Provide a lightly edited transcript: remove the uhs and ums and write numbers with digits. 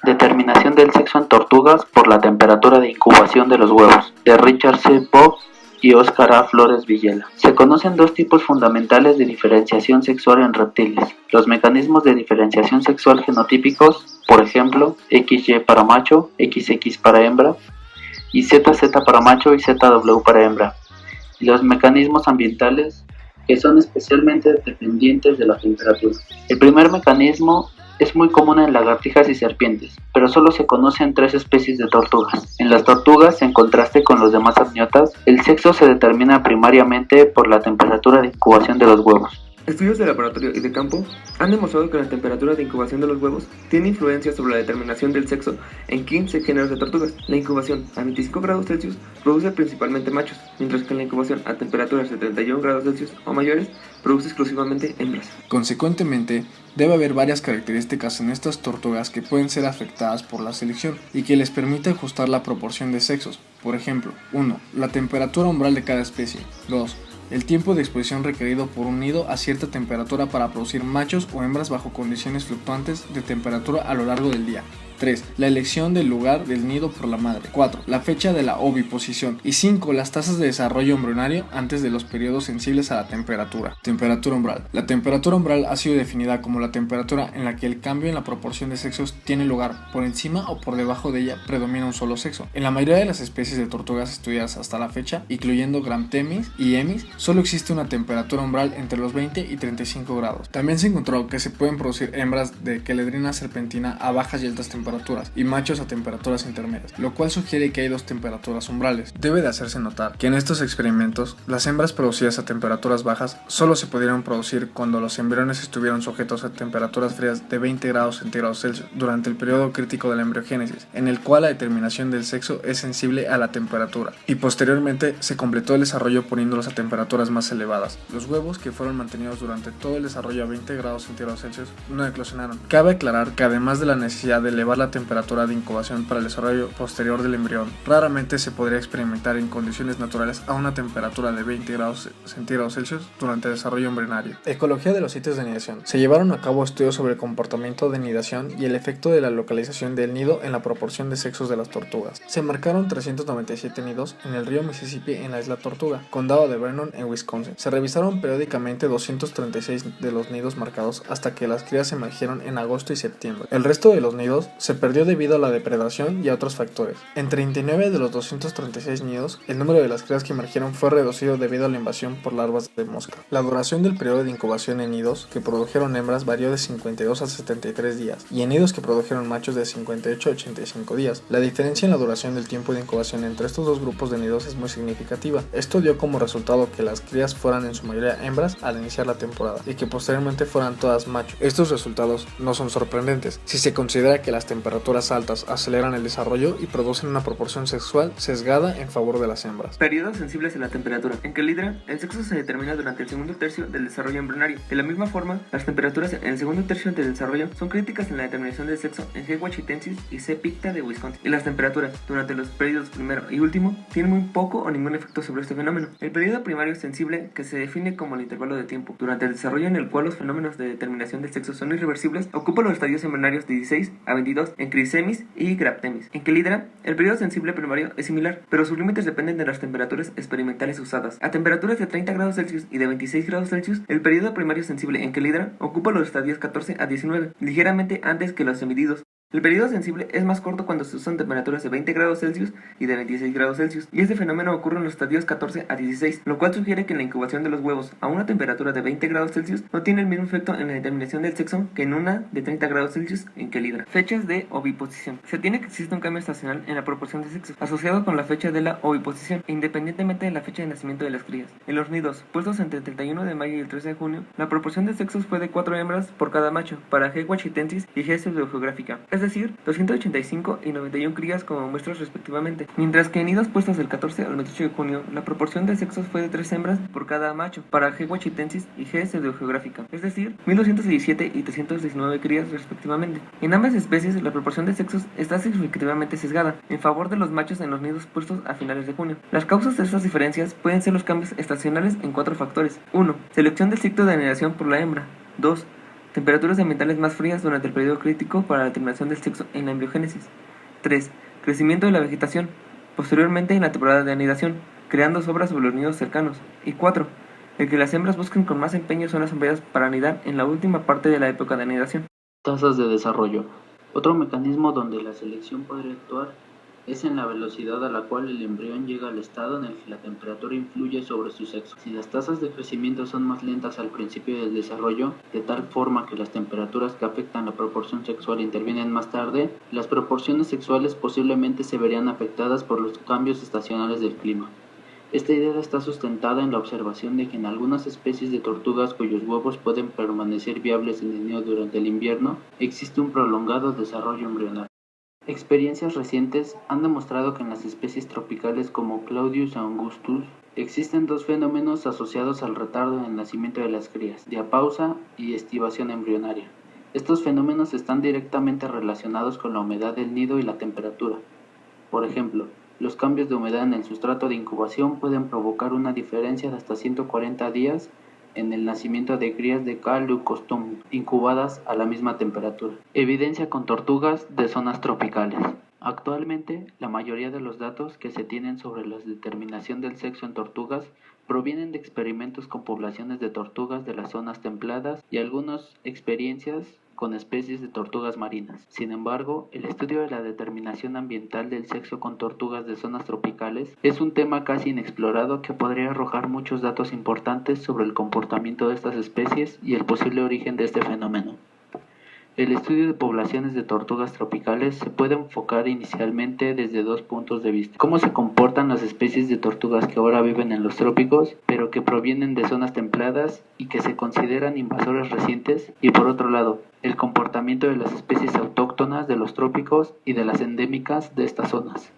Determinación del sexo en tortugas por la temperatura de incubación de los huevos, de Richard C. Bock y Oscar A. Flores Villela. Se conocen dos tipos fundamentales de diferenciación sexual en reptiles. Los mecanismos de diferenciación sexual genotípicos, por ejemplo, XY para macho, XX para hembra, y ZZ para macho y ZW para hembra. Y los mecanismos ambientales, que son especialmente dependientes de la temperatura. El primer mecanismo es muy común en lagartijas y serpientes, pero solo se conocen 3 especies de tortugas. En las tortugas, en contraste con los demás amniotas, el sexo se determina primariamente por la temperatura de incubación de los huevos. Estudios de laboratorio y de campo han demostrado que la temperatura de incubación de los huevos tiene influencia sobre la determinación del sexo en 15 géneros de tortugas. La incubación a 25 grados Celsius produce principalmente machos, mientras que la incubación a temperaturas de 31 grados Celsius o mayores produce exclusivamente hembras. Consecuentemente, debe haber varias características en estas tortugas que pueden ser afectadas por la selección y que les permite ajustar la proporción de sexos. Por ejemplo, 1. La temperatura umbral de cada especie. 2. El tiempo de exposición requerido por un nido a cierta temperatura para producir machos o hembras bajo condiciones fluctuantes de temperatura a lo largo del día. 3. La elección del lugar del nido por la madre. 4. La fecha de la oviposición. Y 5. Las tasas de desarrollo embrionario antes de los periodos sensibles a la temperatura. Temperatura umbral. La temperatura umbral ha sido definida como la temperatura en la que el cambio en la proporción de sexos tiene lugar. Por encima o por debajo de ella predomina un solo sexo. En la mayoría de las especies de tortugas estudiadas hasta la fecha, incluyendo Gramtemis y Emis, solo existe una temperatura umbral entre los 20 y 35 grados. También se encontró que se pueden producir hembras de Cheledrina serpentina a bajas y altas temperaturas y machos a temperaturas intermedias, lo cual sugiere que hay dos temperaturas umbrales. Debe de hacerse notar que en estos experimentos, las hembras producidas a temperaturas bajas solo se pudieron producir cuando los embriones estuvieron sujetos a temperaturas frías de 20 grados centígrados Celsius durante el periodo crítico de la embriogénesis, en el cual la determinación del sexo es sensible a la temperatura, y posteriormente se completó el desarrollo poniéndolos a temperaturas más elevadas. Los huevos, que fueron mantenidos durante todo el desarrollo a 20 grados centígrados Celsius, no eclosionaron. Cabe aclarar que además de la necesidad de elevar la temperatura de incubación para el desarrollo posterior del embrión, raramente se podría experimentar en condiciones naturales a una temperatura de 20 grados centígrados Celsius durante el desarrollo embrionario. Ecología de los sitios de nidación. Se llevaron a cabo estudios sobre el comportamiento de nidación y el efecto de la localización del nido en la proporción de sexos de las tortugas. Se marcaron 397 nidos en el río Mississippi en la isla Tortuga, condado de Vernon en Wisconsin. Se revisaron periódicamente 236 de los nidos marcados hasta que las crías emergieron en agosto y septiembre. El resto de los nidos se perdió debido a la depredación y a otros factores. En 39 de los 236 nidos, el número de las crías que emergieron fue reducido debido a la invasión por larvas de mosca. La duración del periodo de incubación en nidos que produjeron hembras varió de 52 a 73 días y en nidos que produjeron machos de 58 a 85 días. La diferencia en la duración del tiempo de incubación entre estos dos grupos de nidos es muy significativa. Esto dio como resultado que las crías fueran en su mayoría hembras al iniciar la temporada y que posteriormente fueran todas machos. Estos resultados no son sorprendentes si se considera que las temperaturas altas aceleran el desarrollo y producen una proporción sexual sesgada en favor de las hembras. Periodos sensibles a la temperatura. En Cheledra, el sexo se determina durante el segundo tercio del desarrollo embrionario. De la misma forma, las temperaturas en el segundo tercio del desarrollo son críticas en la determinación del sexo en G. washingtonensis y C. picta de Wisconsin. Y las temperaturas durante los periodos primero y último tienen muy poco o ningún efecto sobre este fenómeno. El periodo primario es sensible, que se define como el intervalo de tiempo durante el desarrollo en el cual los fenómenos de determinación del sexo son irreversibles, ocupa los estadios embrionarios de 16 a 22 en Chrysemis y Graptemis. En Cheledra, el periodo sensible primario es similar, pero sus límites dependen de las temperaturas experimentales usadas. A temperaturas de 30 grados Celsius y de 26 grados Celsius, el periodo primario sensible en Cheledra ocupa los estadios 14 a 19, ligeramente antes que los emitidos. El periodo sensible es más corto cuando se usan temperaturas de 20 grados Celsius y de 26 grados Celsius, y este fenómeno ocurre en los estadios 14 a 16, lo cual sugiere que la incubación de los huevos a una temperatura de 20 grados Celsius no tiene el mismo efecto en la determinación del sexo que en una de 30 grados Celsius en Cheledra. Fechas de oviposición. Se tiene que existe un cambio estacional en la proporción de sexos, asociado con la fecha de la oviposición, independientemente de la fecha de nacimiento de las crías. En los nidos, puestos entre el 31 de mayo y el 13 de junio, la proporción de sexos fue de 4 hembras por cada macho, para G. washingtonensis y G. pseudogeográfica, es decir, 285 y 91 crías como muestras respectivamente, mientras que en nidos puestos del 14 al 28 de junio, la proporción de sexos fue de 3 hembras por cada macho, para G. washingtonensis y G. pseudogeográfica, es decir, 1217 y 319 crías respectivamente. En ambas especies, la proporción de sexos está significativamente sesgada, en favor de los machos en los nidos puestos a finales de junio. Las causas de estas diferencias pueden ser los cambios estacionales en 4 factores. 1. Selección del ciclo de anidación por la hembra. 2. Temperaturas ambientales más frías durante el periodo crítico para la determinación del sexo en la embriogénesis. 3. Crecimiento de la vegetación, posteriormente en la temporada de anidación, creando sobras sobre los nidos cercanos. Y 4. El que las hembras busquen con más empeño zonas sombreadas para anidar en la última parte de la época de anidación. Tasas de desarrollo. Otro mecanismo donde la selección podría actuar es en la velocidad a la cual el embrión llega al estado en el que la temperatura influye sobre su sexo. Si las tasas de crecimiento son más lentas al principio del desarrollo, de tal forma que las temperaturas que afectan la proporción sexual intervienen más tarde, las proporciones sexuales posiblemente se verían afectadas por los cambios estacionales del clima. Esta idea está sustentada en la observación de que en algunas especies de tortugas cuyos huevos pueden permanecer viables en el nido durante el invierno, existe un prolongado desarrollo embrional. Experiencias recientes han demostrado que en las especies tropicales como Claudius angustus existen dos fenómenos asociados al retardo en el nacimiento de las crías: diapausa y estivación embrionaria. Estos fenómenos están directamente relacionados con la humedad del nido y la temperatura. Por ejemplo, los cambios de humedad en el sustrato de incubación pueden provocar una diferencia de hasta 140 días en el nacimiento de crías de K. leucostomum, incubadas a la misma temperatura. Evidencia con tortugas de zonas tropicales. Actualmente, la mayoría de los datos que se tienen sobre la determinación del sexo en tortugas provienen de experimentos con poblaciones de tortugas de las zonas templadas y algunas experiencias con especies de tortugas marinas. Sin embargo, el estudio de la determinación ambiental del sexo con tortugas de zonas tropicales es un tema casi inexplorado que podría arrojar muchos datos importantes sobre el comportamiento de estas especies y el posible origen de este fenómeno. El estudio de poblaciones de tortugas tropicales se puede enfocar inicialmente desde dos puntos de vista: cómo se comportan las especies de tortugas que ahora viven en los trópicos, pero que provienen de zonas templadas y que se consideran invasores recientes, y por otro lado, el comportamiento de las especies autóctonas de los trópicos y de las endémicas de estas zonas.